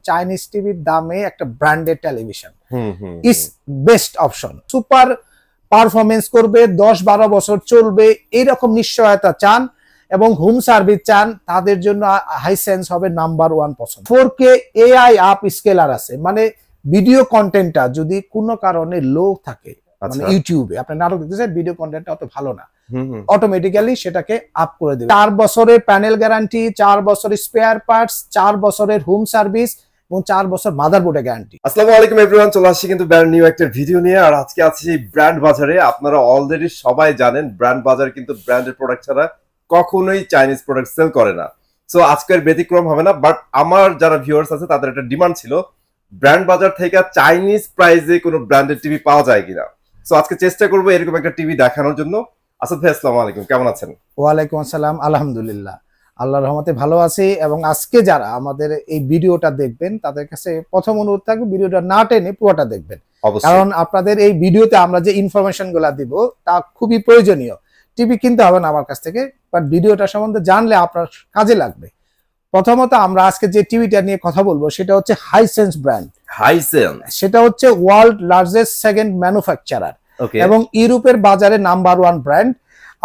Chinese টিভির দামে একটা branded television is best option. Super performance করবে, 10-12 বছর চলবে, এইরকম নিশ্চয়তা চান এবং হোম সার্ভিস চান, তাদের জন্য হাইসেন্স হবে নাম্বার 1 পছন্দ। 4K AI আপ স্কেলার আছে, মানে ভিডিও কন্টেন্টটা যদি কোনো কারণে লো থাকে, মানে ইউটিউবে আপনি নাটক দেখতেছেন, ভিডিও কন্টেন্টটা অত ভালো না, অটোমেটিক্যালি সেটাকে আপ করে দেবে। 4 বছরের প্যানেল গ্যারান্টি, 4 বছরের স্পেয়ার পার্টস, 4 বছরের হোম সার্ভিস এবং 4 বছর মাদারবোর্ডে গ্যারান্টি। আসসালামু আলাইকুম এভরিওয়ান, চলে আসছি কিন্তু ব্র্যান্ড নিউ একটা ভিডিও নিয়ে। আর আজকে আছি ব্র্যান্ড বাজারে। আপনারা অলরেডি সবাই জানেন ব্র্যান্ড বাজার কিন্তু ব্র্যান্ডেড প্রোডাক্ট ছাড়া কখনোই চাইনিজ প্রোডাক্ট সেল করে না। সো আজকের ব্যতিক্রম হবে না, বাট আমার যারা ভিউয়ার্স আছে তাদের একটা ডিমান্ড ছিল ব্র্যান্ড বাজার থেকে চাইনিজ প্রাইসে কোনো ব্র্যান্ডেড টিভি পাওয়া যায় কিনা। সো আজকে চেষ্টা করবো এরকম একটা টিভি দেখানোর জন্য। আসাদ ভাই আসসালামু আলাইকুম, কেমন আছেন? ওয়ালাইকুম আসসালাম, আলহামদুলিল্লাহ, আল্লাহর রহমতে ভালো আছি। এবং আজকে যারা আমাদের এই ভিডিওটা দেখবেন তাদের কাছে প্রথম অনুরোধ থাকবে ভিডিওটা না টেনে পুরোটা দেখবেন, কারণ আপনাদের এই ভিডিওতে আমরা যে ইনফরমেশন গুলা দিব তা খুবই প্রয়োজনীয়। টিভি কিনতে হবে না আমার কাছ থেকে, বাট ভিডিওটা সম্বন্ধে জানলে আপনার কাজে লাগবে। প্রথমত আমরা আজকে যে টিভিটা নিয়ে কথা বলবো সেটা হচ্ছে হাইসেন্স ব্র্যান্ড। হাইসেন্স সেটা হচ্ছে ওয়ার্ল্ড লার্জেস্ট সেকেন্ড ম্যানুফ্যাকচারার এবং ইউরোপের বাজারে নাম্বার 1 ব্র্যান্ড।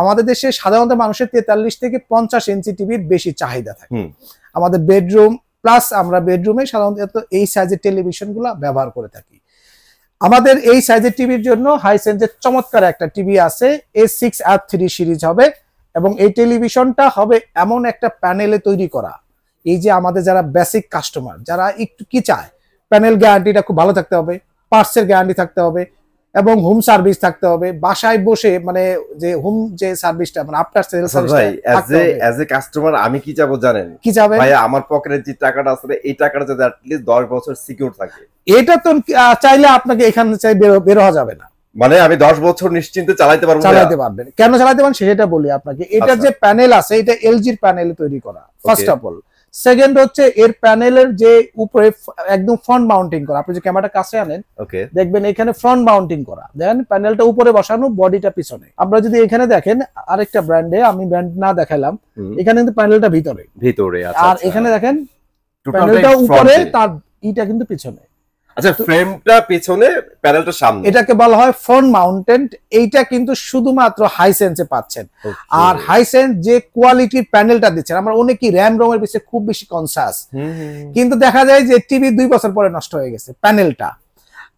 আমাদের দেশে সাধারণত মানুষের 43 থেকে 50 ইঞ্চি টিভির বেশি চাহিদা থাকে। আমাদের বেডরুম প্লাস আমরা বেডরুমে সাধারণত এই সাইজের টেলিভিশন গুলা ব্যবহার করে থাকি। আমাদের এই সাইজের টিভির জন্য হাইসেন্সের চমৎকার একটা টিভি আছে, A6F3 সিরিজ হবে এবং এই টেলিভিশনটা হবে এমন একটা প্যানেলে তৈরি করা। এই যে আমাদের যারা বেসিক কাস্টমার, যারা একটু কি চায়, প্যানেল গ্যারান্টিটা খুব ভালো থাকতে হবে, পার্টসের গ্যারান্টি থাকতে হবে এবং হোম সার্ভিস থাকতে হবে। বাসায় বসে মানে যে হোম যে সার্ভিসটা মানে আফটার সেল সার্ভিসটা এজ এ কাস্টমার আমি কি চাবো জানেন? কি চাবেন ভাই? আমার পকেটে যে টাকাটা আছে এই টাকাটা যদি অ্যাট লিস্ট 10 বছর সিকিউর থাকে। এটা তো চাইলে আপনাকে এখান থেকে বের হওয়া যাবে না, মানে আমি 10 বছর নিশ্চিন্তে চালাতে পারবো। চালাতে পারবেন। কেন চালাতে পারবেন সেটা বলি আপনাকে। এটা যে প্যানেল আছে এটা এলজির প্যানেলে তৈরি করা, ফার্স্ট অফ অল। সেকেন্ড হচ্ছে এর প্যানেলের যে উপরে একদম ফ্রন্ট মাউন্টিং করা। আপনি যে ক্যামেরাটা কাছে আনেন দেখবেন এখানে ফ্রন্ট মাউন্টিং করা, দেখেন প্যানেলটা উপরে বসানো, বডিটা পিছনে। আপনারা যদি এখানে দেখেন আরেকটা ব্র্যান্ডে, আমি ব্র্যান্ড না দেখালাম, এখানে কিন্তু প্যানেলটা ভিতরে, আর এখানে দেখেন প্যানেলটা উপরে, তার ইটা কিন্তু পিছনে। আচ্ছা, ফ্রেমটা পিছনে, প্যানেলটা সামনে, এটাকে বলা হয় ফ্রন্ট মাউন্টেড। এইটা কিন্তু শুধুমাত্র হাইসেন্সে পাচ্ছেন। আর হাইসেন্স যে কোয়ালিটির প্যানেলটা দিচ্ছেন, আমরা অনেকেই র্যাম রোমের পিছনে খুব বেশি কনসাস, কিন্তু দেখা যায় যে টিভি 2 বছর পরে নষ্ট হয়ে গেছে প্যানেলটা।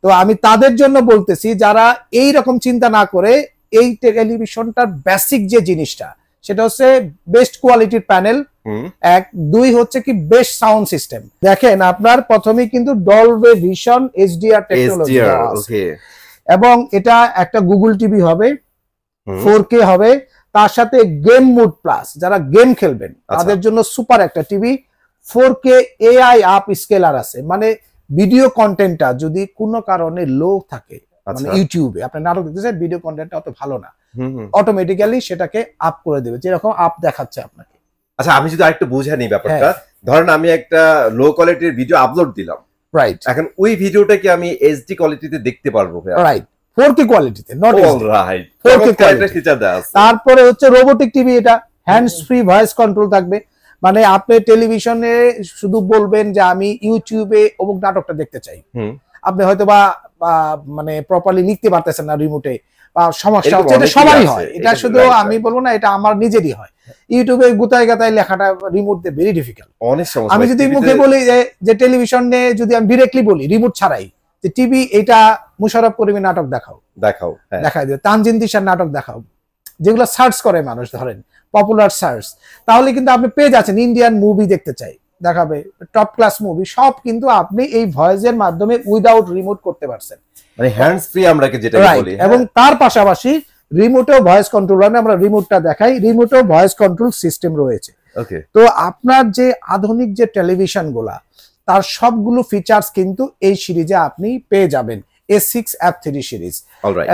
তো আমি তাদের জন্য বলতেছি যারা এই রকম চিন্তা না করে এই টেলিভিশনটার বেসিক যে জিনিসটা সেটা হচ্ছে বেস্ট কোয়ালিটির প্যানেল, 1, 2 হচ্ছে কি বেস্ট সাউন্ড সিস্টেম। দেখেন আপনার প্রথমেই কিন্তু ডলবে ভিশন HDR টেকনোলজি আছে এবং এটা একটা গুগল টিভি হবে, 4K হবে, তার সাথে গেম মোড প্লাস, যারা গেম খেলবেন তাদের জন্য সুপার একটা TV. 4K AI up scalar আছে, মানে ভিডিও কন্টেন্টটা যদি কোনো কারণে লো থাকে, মানে ইউটিউবে আপনি নাটক দেখতেছেন, ভিডিও কন্টেন্টটা অত ভালো না, অটোমেটিক্যালি সেটাকে আপ করে দেবে, যেরকম আপ দেখাচ্ছে আপনাকে। আচ্ছা, আমি যদি আরেকটু বুঝে নিই ব্যাপারটা, ধরেন আমি একটা লো কোয়ালিটির ভিডিও আপলোড দিলাম, রাইট, এখন ওই ভিডিওটা কি আমি HD কোয়ালিটিতে দেখতে পারবো? রাইট, 4K কোয়ালিটিতে, নট অলরাইট, 4K কোয়ালিটির ফিচার আছে। তারপরে হচ্ছে রোবোটিক টিভি, এটা হ্যান্ডস ফ্রি ভয়েস কন্ট্রোল থাকবে, মানে আপনি টেলিভিশনে শুধু বলবেন যে আমি ইউটিউবে অমুক নাটকটা দেখতে চাই, আপনি হয়তো বা মানে প্রপারলি লিখতে পারতেছেন না রিমোটে, বা সমস্যা হচ্ছে, এটা সবারই হয়, এটা শুধু আমি বলবো না, এটা আমার নিজেরই হয়। ইউটিউবে গুতায় গাতায় লেখাটা রিমোট দিয়ে ভেরি ডিফিকাল্ট, অনেক সমস্যা। আমি যদি মুখে বলি যে টেলিভিশনে, যদি আমি ডিরেক্টলি বলি রিমোট ছাড়াই যে টিভি এটা মুশাররফ করিমের নাটক দেখাও, দেখাই দিও, তানজিন তিশার নাটক দেখাও, যেগুলো সার্চ করে মানুষ, ধরেন পপুলার সার্চ, তাহলে কিন্তু আপনি পেয়ে যাচ্ছেন ইন্ডিয়ান মুভি দেখতে চাই, দেখাবে টপ ক্লাস মুভি, সব কিন্তু আপনি এই ভয়েসের মাধ্যমে উইদাউট রিমোট করতে পারছেন, মানে হ্যান্ডস ফ্রি আমরা যেটা বলি। এবং তার পাশাপাশি রিমোটেও ভয়েস কন্ট্রোল, আমরা রিমোটটা দেখাই, রিমোটেও ভয়েস কন্ট্রোল সিস্টেম রয়েছে। তো আপনার যে আধুনিক যে টেলিভিশন গুলা, তার সবগুলো ফিচার্স কিন্তু এই সিরিজে আপনি পেয়ে যাবেন, A6F3 সিরিজ।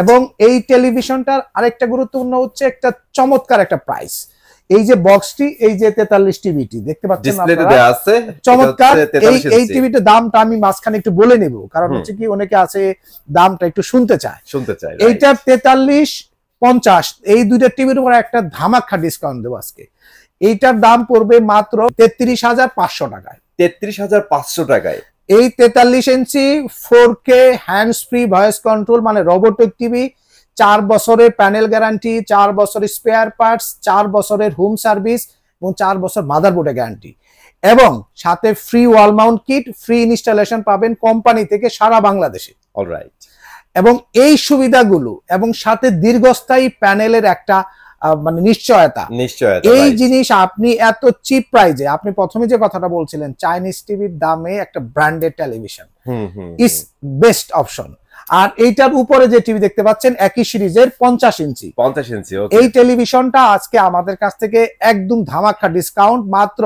এবং এই টেলিভিশনটার আরেকটা গুরুত্বপূর্ণ হচ্ছে একটা চমৎকার একটা প্রাইস। এই যে বক্সটি, এই যে 43 টিভিটি দেখতে পাচ্ছেন আপনারা, চমৎকার এই টিভিটার দামটা আমি মাঝখানে একটু বলে নেব, কারণ হচ্ছে কি অনেকে আছে দামটা একটু শুনতে চায়। এইটা 43-50, এই দুইটা টিভির উপর একটা ধামাকা ডিসকাউন্ট দেবো আজকে। এইটার দাম পড়বে মাত্র 33,500 টাকায়। 33,500 টাকায় এই 43 ইঞ্চি 4K hands free voice control মানে রোবোটিক টিভি, 4 বছরের প্যানেল গ্যারান্টি, 4 বছরের স্পেয়ার পার্টস, 4 বছরের হোম সার্ভিস এবং 4 বছর মাদারবোর্ডের গ্যারান্টি, এবং সাথে free wall mount kit, free installation পাবেন কোম্পানি থেকে সারা বাংলাদেশে। অলরাইট। এবং এই সুবিধাগুলো এবং সাথে দীর্ঘস্থায়ী প্যানেলের একটা মানে নিশ্চয়তা, এই জিনিস আপনি এত চিপ প্রাইজে, আপনি প্রথমে যে কথাটা বলছিলেন চাইনিজ টিভির দামে একটা branded television is best option. আর এইটার উপরে যে টিভি দেখতে পাচ্ছেন একই সিরিজের 50 ইঞ্চি, এই টেলিভিশনটা আজকে আমাদের কাছ থেকে একদম ধামাকা ডিসকাউন্ট মাত্র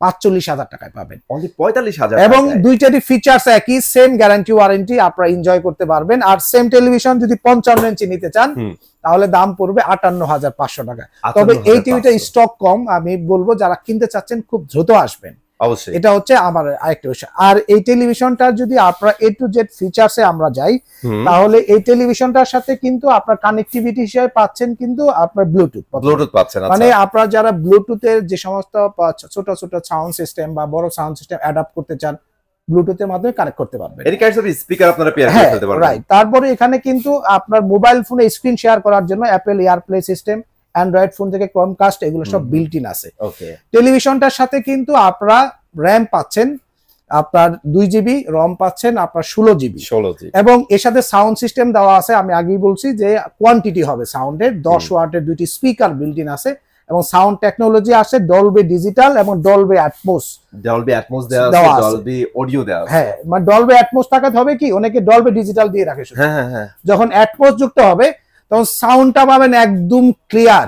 45,000 টাকায় পাবেন, 45,000, এবং দুইটারই ফিচার্স একই, সেম গ্যারান্টি ওয়ারেন্টি, আপনারা এনজয় করতে পারবেন। আর সেম টেলিভিশন যদি 55 ইঞ্চি নিতে চান তাহলে দাম পড়বে 58,500 টাকা। তবে এই টিভিটা স্টক কম, আমি বলবো যারা কিনতে চাচ্ছেন খুব দ্রুত আসবেন, অবশ্যই। এটা হচ্ছে আমার আরেকটা বিষয়। আর এই টেলিভিশনটা যদি আপনারা A to Z ফিচার্সে আমরা যাই, তাহলে এই টেলিভিশনটার সাথে কিন্তু আপনার কানেক্টিভিটি হিসেবে পাচ্ছেন কিন্তু আপনার ব্লুটুথ পাচ্ছেন, মানে আপনারা যারা ব্লুটুথের যে সমস্ত ছোট ছোট সাউন্ড সিস্টেম বা বড় সাউন্ড সিস্টেম অ্যাডাপ্ট করতে চান, ব্লুটুথের মাধ্যমে কানেক্ট করতে পারবেন। এনি কাইন্ডস অফ স্পিকার আপনারা পেয়ার করে ফেলতে পারবেন। রাইট। তারপরে এখানে কিন্তু আপনার মোবাইল ফোনে স্ক্রিন শেয়ার করার জন্য Apple airplay system, Android phone থেকে ক্রোমকাস্ট, এগুলো সব বিল্ট ইন আছে। ওকে। টেলিভিশনটার সাথে কিন্তু আপনারা র্যাম পাচ্ছেন আপনার 2 জিবি, রম পাচ্ছেন আপনার 16 জিবি, এবং এর সাথে সাউন্ড সিস্টেম দেওয়া আছে। আমি আগেই বলছি যে কোয়ান্টিটি হবে সাউন্ডের, 10 ওয়াটের 2টি স্পিকার বিল্ট ইন আছে, এবং সাউন্ড টেকনোলজি আছে ডলবি ডিজিটাল এবং ডলবি অ্যাটমস দেওয়া আছে, ডলবি অডিও দেওয়া আছে। হ্যাঁ, মানে ডলবি অ্যাটমস থাকাতে হবে কি, অনেকে ডলবি ডিজিটাল দিয়ে রাখে শুধু। হ্যাঁ, যখন অ্যাটমস যুক্ত হবে তখন সাউন্ডটা পাবেন একদম ক্লিয়ার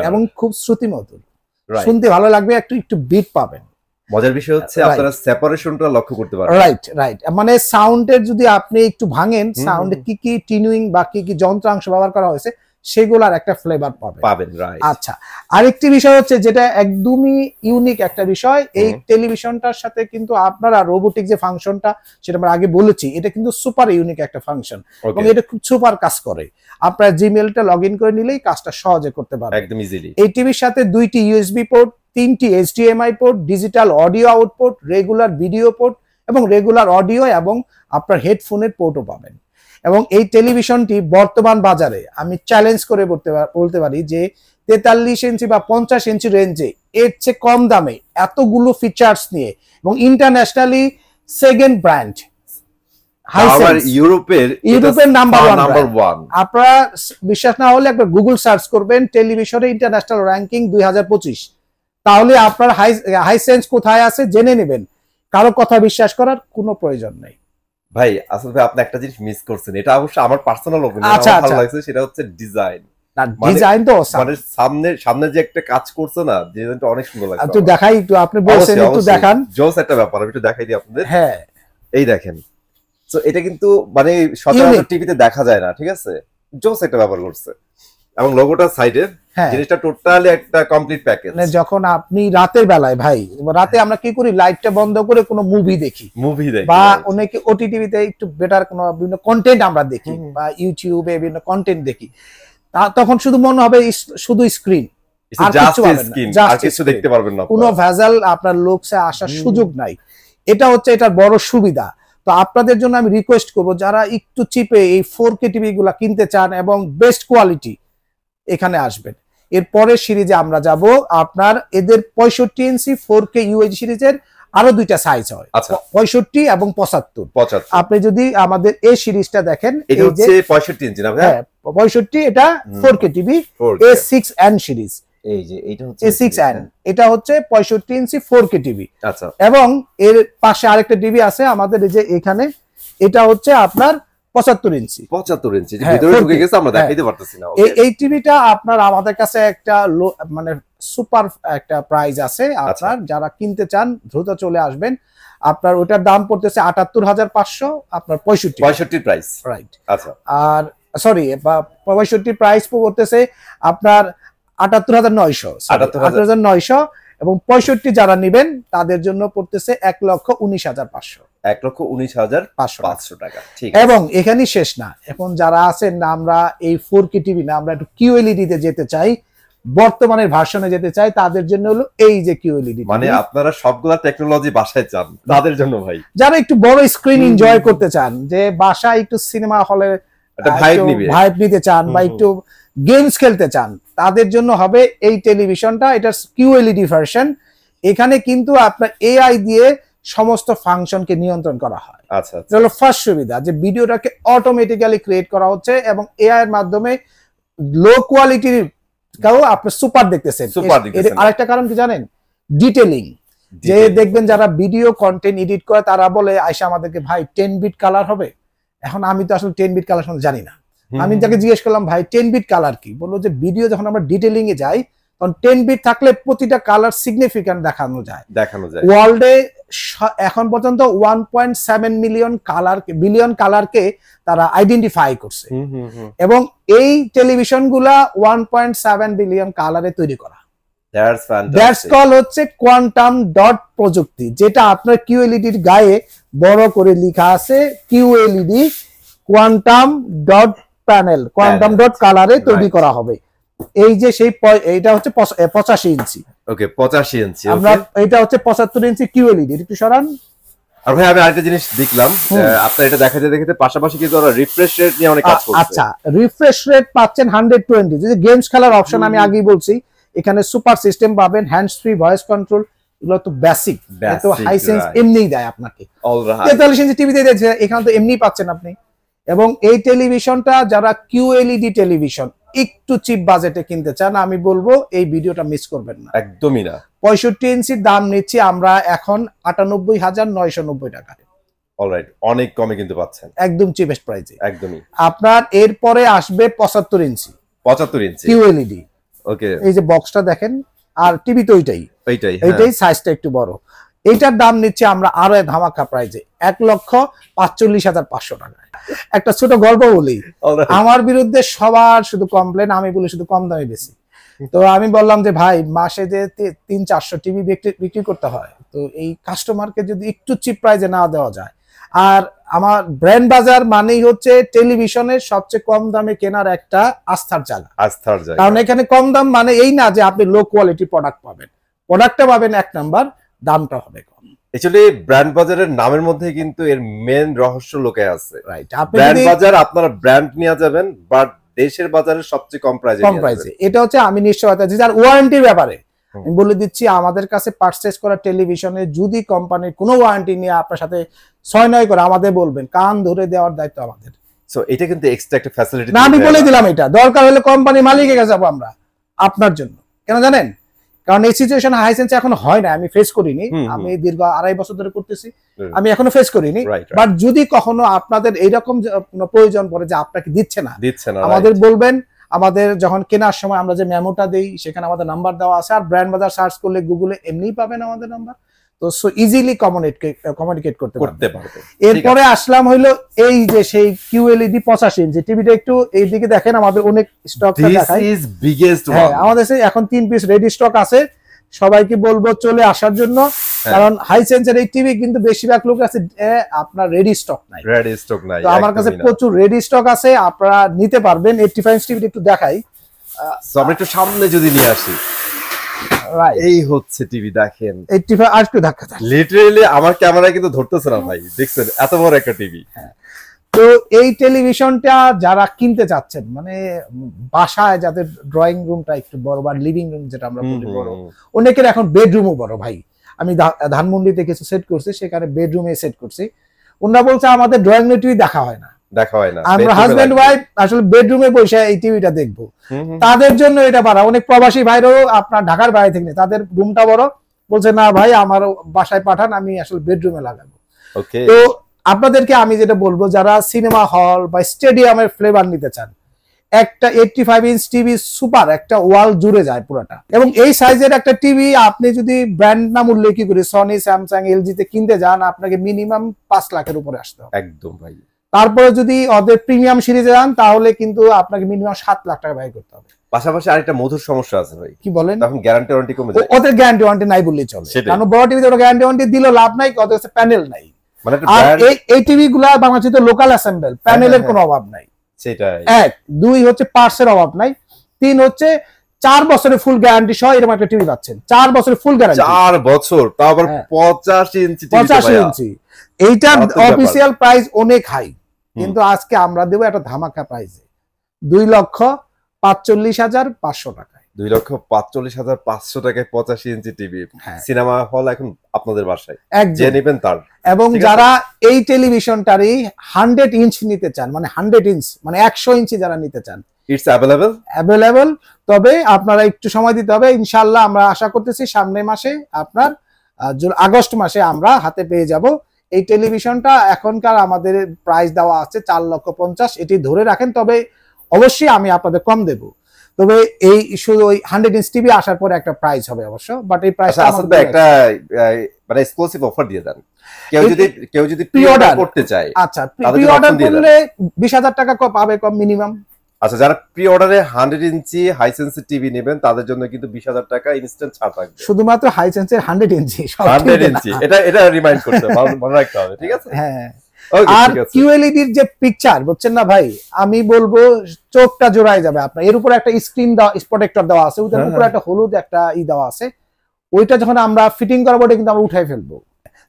এবং খুব শ্রুতিমধুর, শুনতে ভালো লাগবে, একটু বিট পাবেন। মজার বিষয় হচ্ছে আপনারা সেপারেশনটা লক্ষ্য করতে পারবেন। রাইট। মানে সাউন্ডের যদি আপনি একটু ভাঙেন, সাউন্ডে কি কি টিউনিং বা কি কি যন্ত্রাংশ ব্যবহার করা হয়েছে সেগুলোর একটা ফ্লেভার পাবেন। রাইট। আচ্ছা, আরেকটি বিষয় হচ্ছে যেটা একদমই ইউনিক একটা বিষয়, এই টেলিভিশনটার সাথে কিন্তু আপনারা রোবোটিক যে ফাংশনটা, সেটা আমরা আগে বলেছি, এটা কিন্তু সুপার ইউনিক একটা ফাংশন, এবং এটা খুব সুপার কাজ করে। আপনারা জিমেইলটা লগ ইন করে নিলেই কাজটা সহজে করতে পারবেন একদম ইজিলি। এই টিভির সাথে 2টি ইউএসবি পোর্ট, 3টি HDMI port, digital audio output, regular video port এবং রেগুলার অডিও, এবং আপনার হেডফোনের পোর্টও পাবেন। এবং এই টেলিভিশনটি বর্তমান বাজারে আমি চ্যালেঞ্জ করে বলতে পারি যে 43 ইঞ্চি বা 50 ইঞ্চি রেঞ্জে এর চেয়ে কম দামে এতগুলো ফিচার্স নিয়ে, এবং ইন্টারন্যাশনালি সেকেন্ড ব্র্যান্ড, ইউরোপের নাম্বার 1। আপনারা বিশ্বাস না হলে একবার গুগল সার্চ করবেন টেলিভিশনের ইন্টারন্যাশনাল র্যাঙ্কিং 2025, তাহলে আপনার হাইসেন্স কোথায় আছে জেনে নেবেন। কারো কথা বিশ্বাস করার কোনো প্রয়োজন নেই। ভাই আসলে ভাই আপনি একটা জিনিস মিস করছেন, এটা অবশ্য আমার পার্সোনাল ওপিনিয়ন, আমার ভালো লাগছে, সেটা হচ্ছে ডিজাইন। ডিজাইন তো মানে সামনে যে একটা কাজ করছে না, ডিজাইনটা অনেক সুন্দর লাগছে। একটু দেখাই, একটু আপনি বলছেন একটু দেখান, জোস একটা ব্যাপার, আমি একটু দেখাই দিই আপনাদের। হ্যাঁ, এই দেখেন, সো এটা কিন্তু মানে সচরাচর টিভিতে দেখা যায় না, ঠিক আছে, জোস একটা ব্যাপার করছে। এবং লোগোটা সাইডে, জিনিসটা টোটালি একটা কমপ্লিট প্যাকেজ। মানে যখন আপনি রাতের বেলায়, ভাই রাতে আমরা কি করি, লাইটটা বন্ধ করে কোনো মুভি দেখি, বা অনেকে ওটিটিভিতে একটু বেটার কোনো বিভিন্ন কন্টেন্ট আমরা দেখি, বা ইউটিউবে বিভিন্ন কন্টেন্ট দেখি, তখন শুধু মনে হবে শুধু স্ক্রিন, আর কিছু দেখতে পারবেন না, কোনো ভেজাল আপনার লোকসে আসার সুযোগ নাই। এটা হচ্ছে এটার বড় সুবিধা। তো আপনাদের জন্য আমি রিকোয়েস্ট করব, যারা একটু চিপে এই 4K টিভি গুলা কিনতে চান এবং বেস্ট কোয়ালিটি, এখানে আসবেন। এরপরে সিরিজে আমরা যাব, আপনার এদের 65 ইঞ্চি 4K UHD সিরিজের আরো 2টা সাইজ হয়, 65 এবং 75। আপনি যদি আমাদের এই সিরিজটা দেখেন, এটা হচ্ছে 65 ইঞ্চি না ভাই? হ্যাঁ 65, এটা 4K টিভি A6N সিরিজ। এই যে এটা হচ্ছে A6N, এটা হচ্ছে 65 ইঞ্চি 4K টিভি। আচ্ছা, এবং এর পাশে আরেকটা টিভি আছে আমাদের, এই যে এখানে, এটা হচ্ছে আপনার 75 ইঞ্চি। ভিতরে ঢুকে গেছে, আমরা দেখাইতে পারতেছি না। এই টিভিটা আপনার আমাদের কাছে একটা মানে সুপার একটা প্রাইস আছে, আপনার যারা কিনতে চান দ্রুত চলে আসবেন। আপনার ওটার দাম পড়তেছে 78,500, আপনার 65 প্রাইস। রাইট। আচ্ছা, আর সরি 65 প্রাইস পড়তেছে আপনার 78,900, এবং 65 যারা নেবেন তাদের জন্য পড়তেছে 1,19,500। 1,19,500 টাকা। এবং এখানেই শেষ না, এখন যারা আছেন না, আমরা এই 4K টিভি না, আমরা একটু QLED তে যেতে চাই, বর্তমানের ভার্সনে যেতে চায় তাদের জন্য হলো এই যে কিউএলইডি। মানে আপনারা সবগুলা টেকনোলজি বাসায় চান তাদের জন্য ভাই, যারা একটু বড় স্ক্রিন এনজয় করতে চান, যে বাসায় একটু সিনেমা হলে ভাইব নিতে চান বা একটু গেমস খেলতে চান, তাদের জন্য হবে এই টেলিভিশনটা। এটা কিউএলইডি ভার্সন। এখানে কিন্তু আপনার এআই দিয়ে সমস্ত ফাংশনকে নিয়ন্ত্রণ করা হয়। আচ্ছা, এটা হলো ফার্স্ট সুবিধা, যে ভিডিওটাকে অটোমেটিক্যালি ক্রিয়েট করা হচ্ছে এবং এআই এর মাধ্যমে লো কোয়ালিটির কাও আপনি সুপার দেখতেছেন। আরেকটা কারণ কি জানেন? ডিটেলিং। যে দেখবেন যারা ভিডিও কন্টেন্ট এডিট করে তারা বলে আয়সা আমাদেরকে ভাই 10 বিট কালার হবে। এখন আমি তো আসলে 10 বিট কালার সম্বন্ধে জানি না। আমি তাকে জিজ্ঞেস করলাম ভাই 10 বিট কালার কি? বললো যে ভিডিও যখন আমরা ডিটেলিং এ যাই তখন 10 বিট থাকলে প্রতিটা কালার সিগনিফিক্যান্ট দেখানো যায়। ওয়ার্ল্ডে এখন পর্যন্ত 1.7 বিলিয়ন কালারকে তারা আইডেন্টিফাই করছে এবং এই টেলিভিশন গুলা 1.7 বিলিয়ন কালারে তৈরি করা। দ্যাটস কল হচ্ছে কোয়ান্টাম ডট প্রযুক্তি, যেটা আপনার কিউএলইডির গায়ে বড় করে লেখা আছে QLED quantum dot panel, quantum dot কালারে তৈরি করা হবে। এই যে সেই এইটা হচ্ছে 85 ইঞ্চি। ওকে, 85 ইঞ্চি। আমরা এটা হচ্ছে 75 ইঞ্চি কিউএলইডি। একটু সরান। আর ভাই আমি আরেকটা জিনিস দেখলাম, আপনার এটা দেখাতে পাশাপাশি কিন্তু ওরা রিফ্রেশ রেট নিয়ে অনেক কাজ করছে। আচ্ছা, রিফ্রেশ রেট পাচ্ছেন 120। যদি গেমস খেলার অপশন আমি আগেই বলছি, এখানে সুপার সিস্টেম পাবেন, হ্যান্ডস ফ্রি ভয়েস কন্ট্রোল, এগুলো তো বেসিক, তো হাইসেন্স এমনিই দেয় আপনাকে। 43 ইঞ্চি টিভিতে দিয়েছে, এখানে তো এমনি পাচ্ছেন আপনি। এবং এই টেলিভিশনটা যারা কিউএলইডি টেলিভিশন একটু চিপ বাজেটে কিনতে চান, আমি বলবো এই ভিডিওটা মিস করবেন না, একদমই না। 65 ইঞ্চির দাম নিচ্ছি আমরা এখন 98,990 টাকায়। অলরাইট, অনেক কমে কিন্তু পাচ্ছেন, একদম চিপেস্ট প্রাইসে। একদমই। আপনার এরপরে আসবে 75 ইঞ্চি কিউএলইডি। ওকে, এই যে বক্সটা দেখেন, আর টিভি তো এইটাই সাইজটা একটু বড়। এইটার দাম নিচ্ছে আমরা আরো ধামাকা প্রাইজে 1,45,500 টাকা। একটা ছোট গল্প বলি, আমার বিরুদ্ধে সবার শুধু কমপ্লেন, আমি বলি শুধু কম দামে বেশি। তো আমি বললাম যে ভাই মাসে যে 300-400 টিভি বিক্রি করতে হয়, তো এই কাস্টমারকে যদি একটু চিপ প্রাইজে না দেওয়া যায়। আর আমার ব্র্যান্ড বাজার মানেই হচ্ছে টেলিভিশনের সবচেয়ে কম দামে কেনার একটা আস্থার জায়গা। কারণ এখানে কম দাম মানে এই না যে আপনি লো কোয়ালিটি প্রোডাক্ট পাবেন, প্রোডাক্টটা পাবেন এক নাম্বার, দামটা হবে কম। অ্যাকচুয়ালি ব্র্যান্ড বাজারের নামের মধ্যে কিন্তু এর মেন রহস্য লুকিয়ে আছে। রাইট, ব্র্যান্ড বাজার আপনারা ব্র্যান্ড নিয়ে যাবেন, বাট দেশের বাজারে সবচেয়ে কম প্রাইসে। এটা হচ্ছে আমি নিশ্চয়তা দিচ্ছি। আর ওয়ারেন্টির ব্যাপারে আমি বলে দিচ্ছি, আমাদের কাছে পারচেজ করা টেলিভিশনে যদি কোম্পানির কোনো ওয়ারেন্টি নিয়ে আপনার সাথে 6-9 করে আমাদের বলবেন, কান ধরে দেওয়ার দায়িত্ব আমাদের। সো এটা কিন্তু এক্সট্রা একটা ফ্যাসিলিটি না, আমি বলে দিলাম, এটা দরকার হলে কোম্পানি মালিকের কাছে যাবো আমরা আপনার জন্য। কেন জানেন? কারণ এই সিচুয়েশন হাইসেন্সে এখন হয় না, আমি ফেস করিনি, আমি দীর্ঘ 2.5 বছর ধরে করতেছি, আমি এখনো ফেস করিনি। বাট যদি কখনো আপনাদের এইরকম প্রয়োজন পড়ে যে আপনাকে দিচ্ছে না, আমাদের বলবেন। আমাদের যখন কেনার সময় আমরা যে মেমোটা দেই সেখানে আমাদের নাম্বার দেওয়া আছে, আর ব্র্যান্ড বাজার সার্চ করলে গুগলে এমনিই পাবেন আমাদের নাম্বার, তো সো ইজিলি কমিউনিকেট করতে পারবেন। এরপরে আসলাম হইলো এই যে সেই কিউএলইডি 85 ইঞ্চি টিভিটা। একটু এইদিকে দেখেন, আমাদের অনেক স্টক দেখাই, আমাদের এখন 3 পিস রেডি স্টক আছে। সবাইকে বলবো চলে আসার জন্য, কারণ হাইসেন্সের এই টিভি কিন্তু বেশিরভাগ লোক আছে আপনার রেডি স্টক নাই। তো আমার কাছে প্রচুর রেডি স্টক আছে, আপনারা নিতে পারবেন। 85 ইঞ্চি টিভি একটু দেখাই, আমরা একটু সামনে যদি নিয়ে আসি। এই হচ্ছে টিভি, দেখেন 85 আর একটু ধাক্কা দেন। লিটারালি আমার ক্যামেরা কিন্তু ধরতেছে না ভাই, দেখছেন এত বড় একটা টিভি। তো এই টেলিভিশনটা যারা কিনতে চাচ্ছেন, মানে বাসায় যাদের ড্রয়িং রুমটা একটু বড় বা লিভিং রুম যেটা আমরা বলি বড়, অনেকের এখন বেডরুমও বড়। ভাই আমি ধানমন্ডিতে কিছু সেট করছি, সেখানে বেডরুমে সেট করছি। ওনারা বলছে আমাদের ড্রয়িং রুম টিভি দেখা হয় না। আমরা হাজবেন্ড ওয়াইফ আসলে বেডরুমে বসে এই টিভিটা দেখবো, তাদের জন্য এটা বাড়া। অনেক প্রবাসী ভাইরাও আপনার ঢাকার বাইরে থেকে তাদের রুমটা বড়, বলছে না ভাই আমার বাসায় পাঠান, আমি আসলে বেডরুমে লাগাবো। তো আপনাদেরকে আমি যেটা বলবো, যারা সিনেমা হল বা স্টেডিয়ামের ফ্লেভার নিতে চান, একটা 85 ইঞ্চ টিভি সুপার, একটা ওয়াল জুড়ে যায় পুরোটা। এবং এই সাইজের একটা টিভি আপনি যদি ব্র্যান্ড নাম উল্লেখ করি সনি, স্যামসাং, এলজি তে কিনতে যান, আপনাকে মিনিমাম 5 লাখের উপরে আসতে হবে। একদম ভাই। তারপরে যদি ওদের প্রিমিয়াম সিরিজে যান, তাহলে কিন্তু আপনাকে মিনিমাম 7 লাখ টাকা ব্যয় করতে হবে। পাশাপাশি আরেকটা মধুর সমস্যা আছে ভাই। কি বলেন? তখন গ্যারান্টি ওয়ারেন্টি কমে যায়। ওদের গ্যারান্টি ওয়ারেন্টি নাই বললেই চলে, কারণ বড় টিভিতে ওরা গ্যারান্টি ওয়ারেন্টি দিলে লাভ নাই, ওদের কাছে প্যানেল নাই। আর এই টিভি গুলা বাংলাদেশে লোকাল অ্যাসেম্বল, প্যানেলের কোনো অভাব নাই। সেটাই। 1 2 হচ্ছে পার্টসের অভাব নাই, 3 হচ্ছে 4 বছরের ফুল গ্যারান্টি সহ এরকম একটা টিভি পাচ্ছেন। 4 বছরের ফুল গ্যারান্টি, 4 বছর, তাও আবার 85 ইঞ্চি টিভি। 85 ইঞ্চি। এইটার অফিসিয়াল প্রাইস অনেক হাই, কিন্তু আজকে আমরা দেব একটা ধামাকা প্রাইসে 2,45,500 টাকায়। 2,45,500 টাকায় 85 ইঞ্চি টিভি, সিনেমা হল এখন আপনাদের বাসায় যে নেবেন তার। এবং যারা এই টেলিভিশনটারই 100 ইঞ্চ নিতে চান, মানে 100 ইঞ্চ মানে 100 ইঞ্চি যারা নিতে চান, ইটস অ্যাভেলেবল। তবে আপনারা একটু সময় দিতে হবে। ইনশাআল্লাহ আমরা আশা করতেছি সামনের মাসে, আপনার আগস্ট মাসে আমরা হাতে পেয়ে যাব এই টেলিভিশনটা। এখনকার আমাদের প্রাইস দেওয়া আছে 4,50,000, এটি ধরে রাখেন। তবে অবশ্যই আমি আপনাদের কম দেব, তবে এই শুধু ওই 100 ইঞ্চ টিভি আসার পরে একটা প্রাইস হবে অবশ্য, বাট এই প্রাইসটা আসলে একটা মানে এক্সক্লুসিভ অফার দিয়ে দেন। কেউ যদি প্রি অর্ডার করতে চায়, আচ্ছা প্রি অর্ডার করলে 20,000 টাকা পাবে কম মিনিমাম। আচ্ছা, যারা প্রি অর্ডারে 100 ইঞ্চি হাইসেন্সি টিভি নেবেন তাদের জন্য কিন্তু 20,000 টাকা ইনস্ট্যান্ট ছাড় থাকবে, শুধুমাত্র হাইসেন্সের 100 ইঞ্চি। 100 ইঞ্চি, এটা রিমাইন্ড করতে মনে রাখতে হবে, ঠিক আছে? হ্যাঁ। আর কিউএলইডির যে পিকচার বুঝছেন না ভাই, আমি বলবো চোখটা জোড়ায় যাবে আপনার। এর উপরে একটা স্ক্রিন দেওয়া, প্রোটেক্টর দেওয়া আছে, ওটার উপরে একটা হলুদ একটা দেওয়া আছে। ওইটা যখন আমরা ফিটিং করাবো ওটা কিন্তু আমরা উঠাই ফেলবো।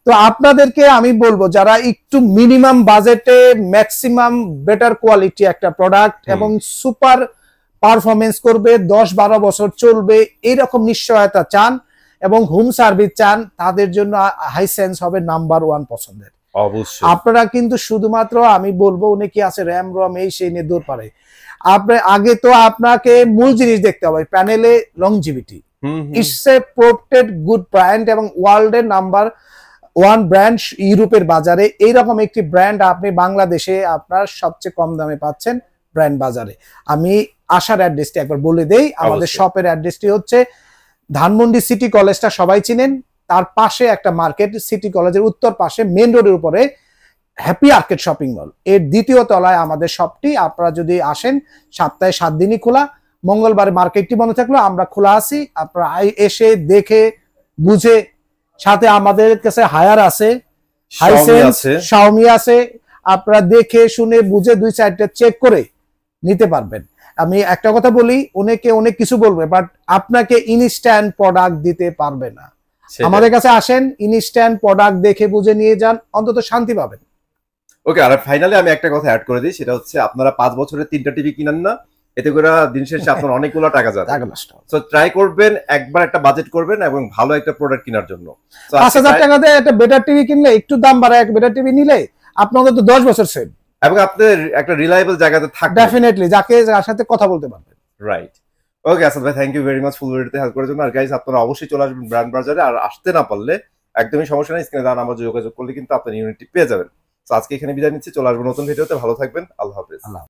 তো আপনাদেরকে আমি বলবো যারা একটু মিনিমাম বাজেটে ম্যাক্সিমাম বেটার কোয়ালিটি একটা প্রোডাক্ট এবং সুপার পারফরমেন্স করবে, 10-12 বছর চলবে, এইরকম নিশ্চয়তা চান এবং হোম সার্ভিস চান, তাদের জন্য হাইসেন্স হবে নাম্বার 1 পছন্দের। অবশ্যই আপনারা কিন্তু শুধুমাত্র আমি বলবো অনেকে আছে র্যাম রম এই সেই নিয়ে দূর পারে, আপনি আগে তো আপনাকে মূল জিনিস দেখতে হবে, প্যানেলে longevity. It's a protected good brand এবং ওয়ার্ল্ডের নাম্বার 1 ব্র্যান্ড ইউরোপের বাজারে। এইরকম একটি ব্র্যান্ড আপনি বাংলাদেশে আপনার সবচেয়ে কম দামে পাচ্ছেন ব্র্যান্ড বাজারে। আমি আসার অ্যাড্রেসটি একবার বলে দেই। আমাদের শপের অ্যাড্রেসটি হচ্ছে ধানমন্ডি সিটি কলেজটা সবাই চিনেন, তার পাশে একটা মার্কেট, সিটি কলেজের উত্তর পাশে মেইন রোডের উপরে হ্যাপি আর্কেড শপিং মল, এর 2য় তলায় আমাদের শপটি। আপনারা যদি আসেন, সপ্তাহে 7 দিনই খোলা, মঙ্গলবারে মার্কেটটি বন্ধ থাকলেও আমরা খোলা আছি। আপনারা এসে দেখে বুঝে, সাথে আমাদের কাছে হায়ার আছে, হাইসেন্স শাওমি আছে, আপনারা দেখে শুনে বুঝে 2-4টা চেক করে নিতে পারবেন। আমি একটা কথা বলি, অনেকে অনেক কিছু বলবে, বাট আপনাকে ইনস্ট্যান্ট প্রোডাক্ট দিতে পারবে না। আমাদের কাছে আসেন, ইনস্ট্যান্ট প্রোডাক্ট দেখে বুঝে নিয়ে যান, অন্তত শান্তি পাবেন। ওকে, আর ফাইনালি আমি একটা কথা অ্যাড করে দিই, সেটা হচ্ছে আপনারা 5 বছরের 3টা টিভি কিনেন না, এতে করে দিন শেষে আপনার অনেকগুলো টাকা যাবে। সো ট্রাই করবেন, একবার একটা বাজেট করবেন এবং ভালো একটা প্রোডাক্ট কেনার জন্য। 5,000 টাকাতে একটা বেটার টিভি কিনলে, একটু দাম বাড়ায় একটা বেটার টিভি নিলে আপনার তো 10 বছর সেভ, এবং আপনার একটা রিলায়েবল জায়গাতে থাকবে ডেফিনেটলি, যার সাথে কথা বলতে পারবেন। রাইট। ওকে আসাদ ভাই, থ্যাংক ইউ ভেরি মাচ ফুল ভিডিওতে হেল্প করার জন্য। আর গাইস, আপনারা অবশ্যই চলে আসবেন ব্র্যান্ড বাজারে, আর আসতে না পারলে একদমই সমস্যা নেই, স্ক্রিনে দেওয়া নাম্বার যোগাযোগ করলে কিন্তু আপনার ইউনিটটি পেয়ে যাবেন। তো আজকে এখানে বিদায় নিচ্ছি, চলে আসবো নতুন ভিডিওতে। ভালো থাকবেন, আল্লাহ হাফেজ।